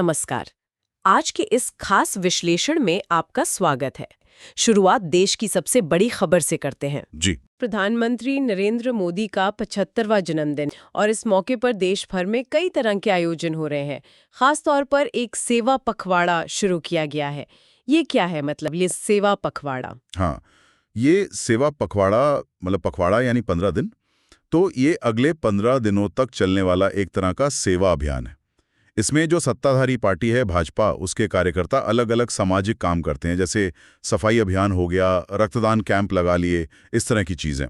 नमस्कार। आज के इस खास विश्लेषण में आपका स्वागत है। शुरुआत देश की सबसे बड़ी खबर से करते हैं। जी। प्रधानमंत्री नरेंद्र मोदी का 75वां जन्मदिन और इस मौके पर देश भर में कई तरह के आयोजन हो रहे हैं। खास तौर पर एक सेवा पखवाड़ा शुरू किया गया है। ये क्या है, मतलब ये सेवा पखवाड़ा? हाँ, ये सेवा पखवाड़ा मतलब पखवाड़ा यानी 15 दिन। तो ये अगले 15 दिनों तक चलने वाला एक तरह का सेवा अभियान है। इसमें जो सत्ताधारी पार्टी है भाजपा, उसके कार्यकर्ता अलग अलग सामाजिक काम करते हैं, जैसे सफाई अभियान हो गया, रक्तदान कैंप लगा लिए, इस तरह की चीजें।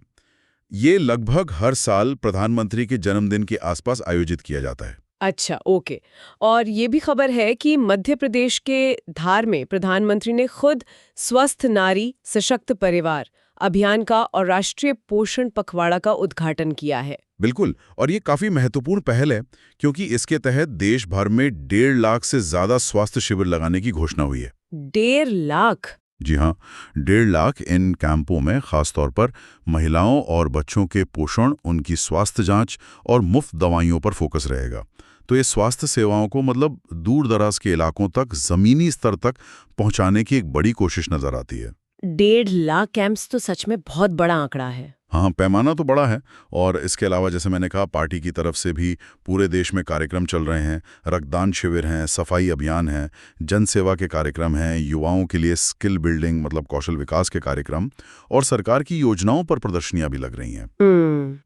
ये लगभग हर साल प्रधानमंत्री के जन्मदिन के आसपास आयोजित किया जाता है। अच्छा, ओके। और ये भी खबर है कि मध्य प्रदेश के धार में प्रधानमंत्री ने खुद स्वस्थ नारी सशक्त परिवार अभियान का और राष्ट्रीय पोषण पखवाड़ा का उद्घाटन किया है। बिल्कुल, और ये काफी महत्वपूर्ण पहल है क्योंकि इसके तहत देश भर में 1.5 लाख से ज्यादा स्वास्थ्य शिविर लगाने की घोषणा हुई है। 1.5 लाख? जी हाँ, 1.5 लाख इन कैंपों में खासतौर पर महिलाओं और बच्चों के पोषण, उनकी स्वास्थ्य जांच और मुफ्त दवाइयों पर फोकस रहेगा। तो ये स्वास्थ्य सेवाओं को मतलब दूर दराज के इलाकों तक जमीनी स्तर तक पहुंचाने की एक बड़ी कोशिश नजर आती है। 1.5 लाख कैंप्स तो सच में बहुत बड़ा आंकड़ा है। हाँ, पैमाना तो बड़ा है। और इसके अलावा जैसे मैंने कहा, पार्टी की तरफ से भी पूरे देश में कार्यक्रम चल रहे हैं। रक्तदान शिविर हैं, सफाई अभियान हैं, जन सेवा के कार्यक्रम हैं, युवाओं के लिए स्किल बिल्डिंग मतलब कौशल विकास के कार्यक्रम, और सरकार की योजनाओं पर प्रदर्शनियां भी लग रही हैं।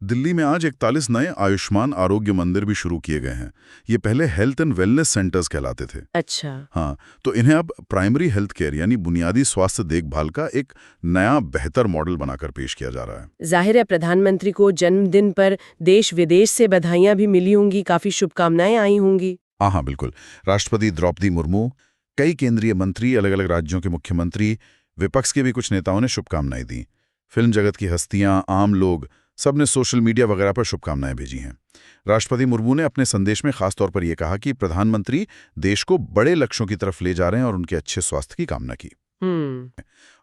दिल्ली में आज 41 नए आयुष्मान आरोग्य मंदिर भी शुरू किए गए हैं। ये पहले हेल्थ एंड वेलनेस सेंटर्स कहलाते थे। अच्छा। हाँ, तो इन्हें अब प्राइमरी हेल्थ केयर यानी बुनियादी स्वास्थ्य देखभाल का एक नया बेहतर मॉडल बनाकर पेश किया जा रहा है। जाहिर है प्रधानमंत्री को जन्मदिन पर देश विदेश से बधाइयां भी मिली होंगी, काफी शुभकामनाएं आई होंगी। हाँ, बिल्कुल। राष्ट्रपति द्रौपदी मुर्मू, कई केंद्रीय मंत्री, अलग अलग राज्यों के मुख्यमंत्री, विपक्ष के भी कुछ नेताओं ने शुभकामनाएं दी। फिल्म जगत की हस्तियां, आम लोग, सबने सोशल मीडिया वगैरह पर शुभकामनाएं भेजी हैं। राष्ट्रपति मुर्मू ने अपने संदेश में खासतौर पर यह कहा कि प्रधानमंत्री देश को बड़े लक्ष्यों की तरफ ले जा रहे हैं और उनके अच्छे स्वास्थ्य की कामना की।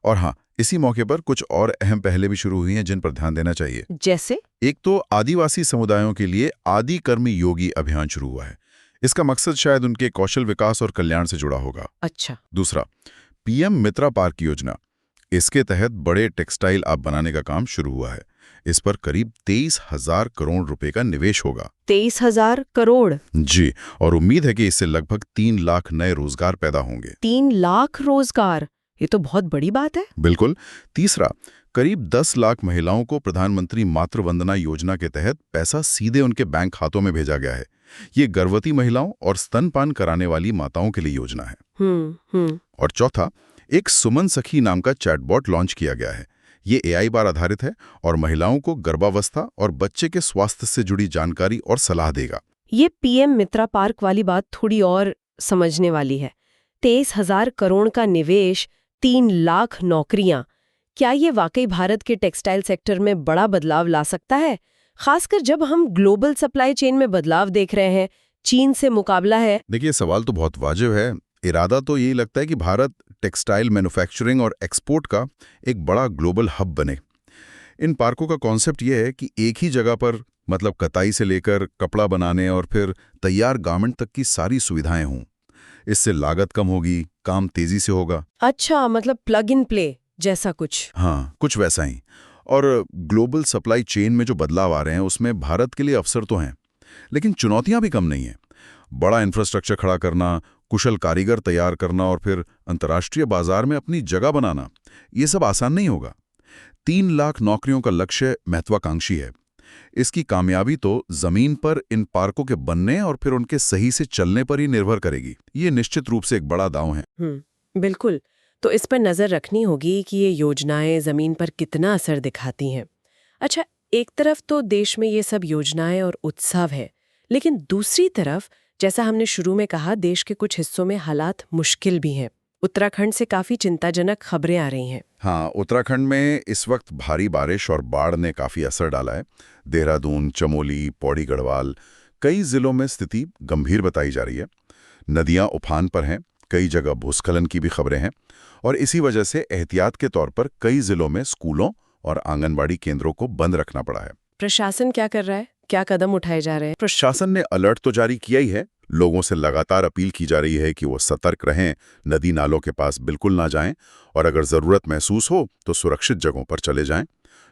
और हाँ, इसी मौके पर कुछ और अहम पहलें भी शुरू हुई हैं जिन पर ध्यान देना चाहिए। जैसे? एक तो आदिवासी समुदायों के लिए आदि कर्म योगी अभियान शुरू हुआ है। इसका मकसद शायद उनके कौशल विकास और कल्याण से जुड़ा होगा। अच्छा। दूसरा, पीएम मित्रा पार्क योजना। इसके तहत बड़े टेक्सटाइल आप बनाने का काम शुरू हुआ है। इस पर करीब 23,000 करोड़ रुपए का निवेश होगा। 23,000 करोड़? जी, और उम्मीद है कि इससे लगभग 3 लाख नए रोजगार पैदा होंगे। 3 लाख रोजगार? ये तो बहुत बड़ी बात है। बिल्कुल। तीसरा, करीब 10 लाख महिलाओं को प्रधानमंत्री मातृ वंदना योजना के तहत पैसा सीधे उनके बैंक खातों में भेजा गया है। ये गर्भवती महिलाओं और स्तनपान कराने वाली माताओं के लिए योजना है। और चौथा, एक सुमन सखी नाम का चैटबॉट लॉन्च किया गया है। ये AI पर आधारित है और महिलाओं को गर्भावस्था और बच्चे के स्वास्थ्य से जुड़ी जानकारी और सलाह देगा। ये पीएम मित्रा पार्क वाली बात थोड़ी और समझने वाली है। 23,000 करोड़ का निवेश, 3 लाख नौकरियां। क्या ये वाकई भारत के टेक्सटाइल सेक्टर में बड़ा बदलाव ला सकता है, खासकर जब हम ग्लोबल सप्लाई चेन में बदलाव देख रहे हैं, चीन से मुकाबला है? देखिए, सवाल तो बहुत वाजिब है। इरादा तो यही लगता है कि भारत टेक्सटाइल मैन्युफैक्चरिंग और एक्सपोर्ट का एक बड़ा ग्लोबल हब बने। इन पार्कों का कॉन्सेप्ट यह है कि एक ही जगह पर मतलब कताई से लेकर कपड़ा बनाने और फिर तैयार गारमेंट तक की सारी सुविधाएं हों। इससे लागत कम होगी, काम तेजी से होगा। अच्छा, मतलब प्लग इन प्ले जैसा कुछ? हाँ, कुछ वैसा ही। और ग्लोबल सप्लाई चेन में जो बदलाव आ रहे हैं उसमें भारत के लिए अवसर तो हैं, लेकिन चुनौतियां भी कम नहीं हैं। बड़ा इंफ्रास्ट्रक्चर खड़ा करना, कुशल कारीगर तैयार करना और फिर अंतर्राष्ट्रीय बाजार में अपनी जगह बनाना, ये सब आसान नहीं होगा। 3 लाख नौकरियों का लक्ष्य महत्वाकांक्षी है। इसकी कामयाबी तो जमीन पर इन पार्कों के बनने और फिर उनके सही से चलने पर ही निर्भर करेगी। ये निश्चित रूप से एक बड़ा दांव है। बिल्कुल। तो इस पर नजर रखनी होगी कि ये योजनाएं जमीन पर कितना असर दिखाती हैं। अच्छा, एक तरफ तो देश में ये सब योजनाएं और उत्सव है, लेकिन दूसरी तरफ जैसा हमने शुरू में कहा, देश के कुछ हिस्सों में हालात मुश्किल भी हैं। उत्तराखंड से काफी चिंताजनक खबरें आ रही हैं। हाँ, उत्तराखंड में इस वक्त भारी बारिश और बाढ़ ने काफी असर डाला है। देहरादून, चमोली, पौड़ी गढ़वाल, कई जिलों में स्थिति गंभीर बताई जा रही है। नदियां उफान पर हैं, कई जगह भूस्खलन की भी खबरें हैं और इसी वजह से एहतियात के तौर पर कई जिलों में स्कूलों और आंगनबाड़ी केंद्रों को बंद रखना पड़ा है। प्रशासन क्या कर रहा है? क्या कदम उठाए जा रहे हैं? प्रशासन ने अलर्ट तो जारी किया ही है। लोगों से लगातार अपील की जा रही है कि वो सतर्क रहें, नदी नालों के पास बिल्कुल ना जाएं और अगर जरूरत महसूस हो तो सुरक्षित जगहों पर चले जाएं।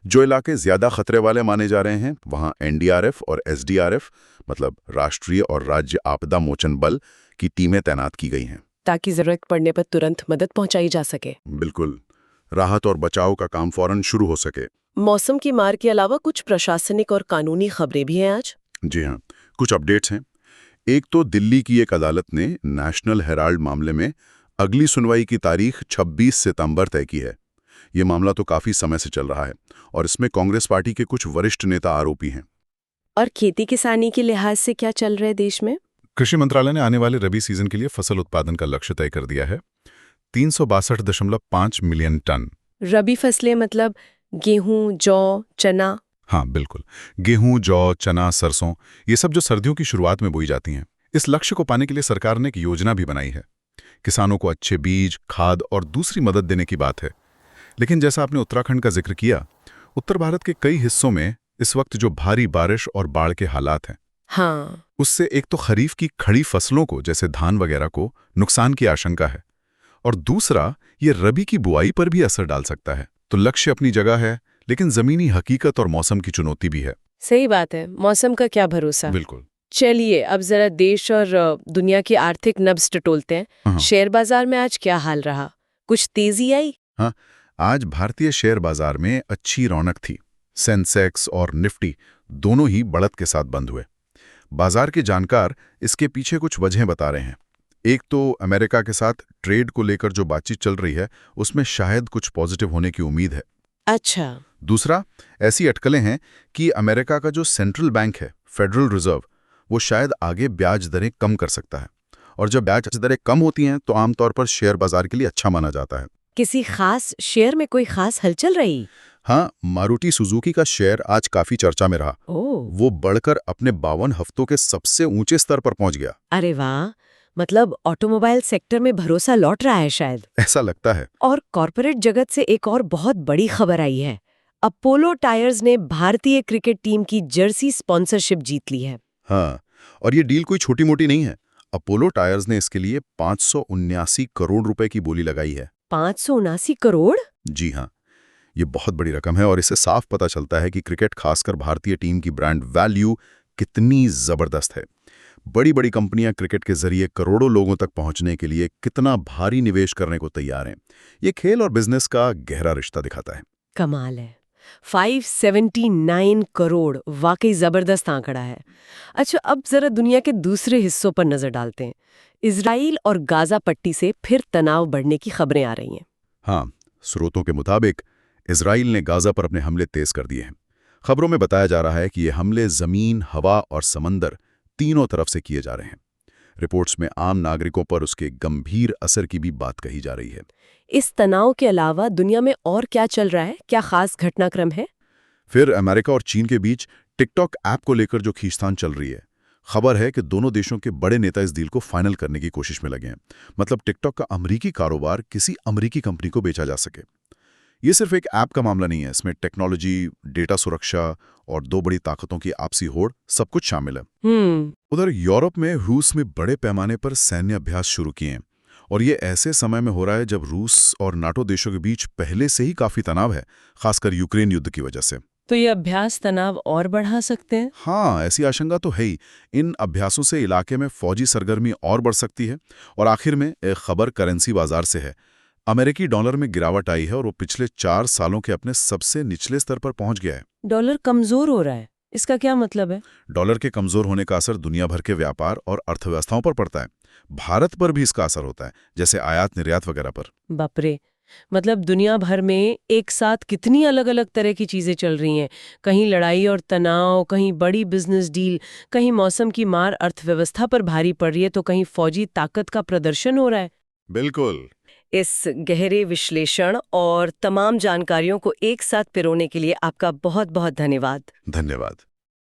जो इलाके ज्यादा खतरे वाले माने जा रहे हैं वहां एनडीआरएफ और एसडीआरएफ मतलब राष्ट्रीय और राज्य आपदा मोचन बल की टीमें तैनात की गई हैं। ताकि जरूरत पड़ने पर तुरंत मदद पहुंचाई जा सके। बिल्कुल, राहत और बचाव का काम फौरन शुरू हो सके। मौसम की मार के अलावा कुछ प्रशासनिक और कानूनी खबरें भी हैं आज। जी हाँ, कुछ अपडेट्स हैं। एक तो दिल्ली की एक अदालत ने नेशनल हेराल्ड मामले में अगली सुनवाई की तारीख 26 सितंबर तय की है। ये मामला तो काफी समय से चल रहा है और इसमें कांग्रेस पार्टी के कुछ वरिष्ठ नेता आरोपी हैं। और खेती किसानी के लिहाज से क्या चल रहा है देश में? कृषि मंत्रालय ने आने वाले रबी सीजन के लिए फसल उत्पादन का लक्ष्य तय कर दिया है, 362.5 मिलियन टन। रबी फसलें मतलब गेहूं, जौ, चना? हाँ बिल्कुल, गेहूं, जौ, चना, सरसों, ये सब जो सर्दियों की शुरुआत में बोई जाती हैं। इस लक्ष्य को पाने के लिए सरकार ने एक योजना भी बनाई है। किसानों को अच्छे बीज, खाद और दूसरी मदद देने की बात है। लेकिन जैसा आपने उत्तराखंड का जिक्र किया, उत्तर भारत के कई हिस्सों में इस वक्त जो भारी बारिश और बाढ़ के हालात हैं, हाँ, उससे एक तो खरीफ की खड़ी फसलों को जैसे धान वगैरह को नुकसान की आशंका है और दूसरा ये रबी की बुआई पर भी असर डाल सकता है। तो लक्ष्य अपनी जगह है, लेकिन जमीनी हकीकत और मौसम की चुनौती भी है। सही बात है। मौसम का क्या भरोसा? बिल्कुल। चलिए अब जरा देश और दुनिया की आर्थिक नब्ज टटोलते हैं। हाँ। शेयर बाजार में आज क्या हाल रहा? कुछ तेजी आई? हाँ, आज भारतीय शेयर बाजार में अच्छी रौनक थी। सेंसेक्स और निफ्टी दोनों ही बढ़त के साथ बंद हुए। बाजार के जानकार इसके पीछे कुछ वजहें बता रहे हैं। एक तो अमेरिका के साथ ट्रेड को लेकर जो बातचीत चल रही है, उसमें शायद कुछ पॉजिटिव होने की उम्मीद है। अच्छा। दूसरा, ऐसी अटकलें हैं कि अमेरिका का जो सेंट्रल बैंक है, फेडरल रिजर्व, वो शायद आगे ब्याज दरें कम कर सकता है और जब ब्याज दरें कम होती हैं तो आमतौर पर शेयर बाजार के लिए अच्छा माना जाता है। किसी खास शेयर में कोई खास हलचल रही? हाँ, मारुति सुजुकी का शेयर आज काफी चर्चा में रहा। ओह, वो बढ़कर अपने 52 हफ्तों के सबसे ऊंचे स्तर पर पहुंच गया। अरे वाह, मतलब ऑटोमोबाइल सेक्टर में भरोसा लौट रहा है शायद। ऐसा लगता है। और कॉर्पोरेट जगत से एक और बहुत बड़ी खबर आई है। अपोलो टायर्स ने भारतीय क्रिकेट टीम की जर्सी स्पॉन्सरशिप जीत ली है। हाँ, और ये डील कोई छोटी मोटी नहीं है। अपोलो टायर्स ने इसके लिए 579 करोड़ रुपए की बोली लगाई है। 579 करोड़? जी हाँ, ये बहुत बड़ी रकम है और इससे साफ पता चलता है कि क्रिकेट, खासकर भारतीय टीम की ब्रांड वैल्यू कितनी जबरदस्त है। बड़ी बड़ी कंपनियां क्रिकेट के जरिए करोड़ों लोगों तक पहुंचने के लिए कितना भारी निवेश करने को तैयार हैं। ये खेल और बिजनेस का गहरा रिश्ता दिखाता है। कमाल है। 579 करोड़ वाकई जबरदस्त आंकड़ा है। अच्छा, अब जरा दुनिया के दूसरे हिस्सों पर नजर डालते हैं। इजराइल और गाजा पट्टी से फिर तनाव बढ़ने की खबरें आ रही हैं। हाँ, स्रोतों के मुताबिक इजराइल ने गाजा पर अपने हमले तेज कर दिए हैं। खबरों में बताया जा रहा है कि ये हमले जमीन, हवा और समंदर तीनों तरफ से किए जा रहे हैं। रिपोर्ट्स में आम नागरिकों पर उसके गंभीर असर की भी बात कही जा रही है। इस तनाव के अलावा दुनिया में और क्या चल रहा है? क्या खास घटनाक्रम है? फिर अमेरिका और चीन के बीच टिकटॉक ऐप को लेकर जो खींचतान चल रही है। खबर है कि दोनों देशों के बड़े नेता इस डील को फाइनल करने की कोशिश में लगे हैं। मतलब टिकटॉक का अमेरिकी कारोबार किसी अमेरिकी कंपनी को बेचा जा सके। ये सिर्फ एक ऐप का मामला नहीं है, इसमें टेक्नोलॉजी, डेटा सुरक्षा और दो बड़ी ताकतों की आपसी होड़ सब कुछ शामिल है। उधर यूरोप में रूस में बड़े पैमाने पर सैन्य अभ्यास शुरू किए हैं और ये ऐसे समय में हो रहा है जब रूस और नाटो देशों के बीच पहले से ही काफी तनाव है, खासकर यूक्रेन युद्ध की वजह से। तो ये अभ्यास तनाव और बढ़ा सकते हैं? हाँ, ऐसी आशंका तो है ही। इन अभ्यासों से इलाके में फौजी सरगर्मी और बढ़ सकती है। और आखिर में एक खबर करेंसी बाजार से है। अमेरिकी डॉलर में गिरावट आई है और वो पिछले 4 सालों के अपने सबसे निचले स्तर पर पहुंच गया है। डॉलर कमजोर हो रहा है, इसका क्या मतलब है? डॉलर के कमजोर होने का असर दुनिया भर के व्यापार और अर्थव्यवस्थाओं पर पड़ता है। भारत पर भी इसका असर होता है, जैसे आयात निर्यात वगैरह पर। बाप रे, मतलब दुनिया भर में एक साथ कितनी अलग अलग तरह की चीजें चल रही हैं। कहीं लड़ाई और तनाव, कहीं बड़ी बिजनेस डील, कहीं मौसम की मार अर्थव्यवस्था पर भारी पड़ रही है, तो कहीं फौजी ताकत का प्रदर्शन हो रहा है। बिल्कुल। इस गहरे विश्लेषण और तमाम जानकारियों को एक साथ पिरोने के लिए आपका बहुत बहुत धन्यवाद। धन्यवाद।